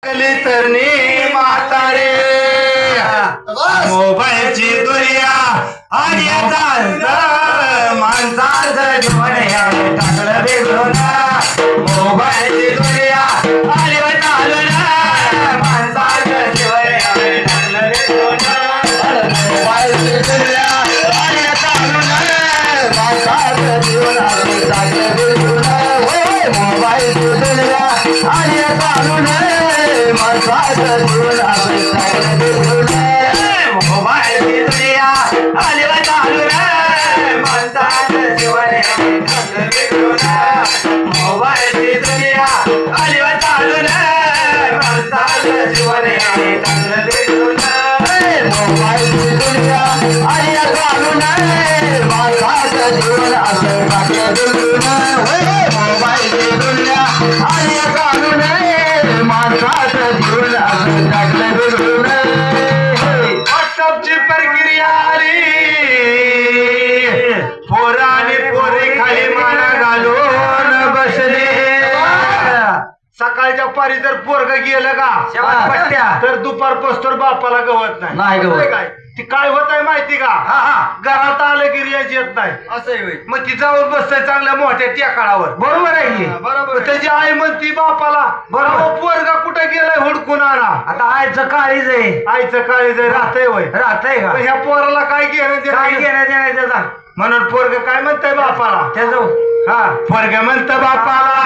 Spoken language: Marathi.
तरणी म्हातारे मोबाईलची दुनिया आणि माणसाचं जीवन टाकलं वेगळं मोबाईलची दुनिया आली चालून माणसाचं जीवन टाकलं वेगळं मोबाईलची दुनिया आली चालून माणसाचं जीवन टाकलं वेगळं मोबाईलची दुनिया आली चालून माणसाचं जीवन मोबाईलची दुनिया आली चालून माणसाचं जीवन मोबाईलची दुनिया आली चालून माणसाचं जीवन मोबाईलची दुनिया आली चालून माणसाचं जीवन असं टाकलं मोबाईलची दुनिया आली चालून माणसाचं जीवन असं टाकलं व्हॉट्सअपची प्रक्रिया आली पोरा आणि पोरी खाली माना घालून बसले सकाळच्या पारी जर पोरग गेलं का पट्ट्या तर दुपार पोस्टर बापाला गवत नाही काय ती काय होत आहे माहिती का घरात आलं की रेंज येत नाही असं मग ती जाऊन बसतंय चांगल्या मोठ्या टेकाळावर बरोबर आहे की बरोबर त्याची आई म्हणती बापाला बरोबर पोरगा कुठे गेलाय हुडकून आणा आता आईचं काळीज आहे आईचं काळीज आहे राहतंय वय राहतंय का ह्या पोराला काय घेणं त्याचा म्हणून पोरग काय म्हणतंय बापाला त्याचं पोरग म्हणतं बापाला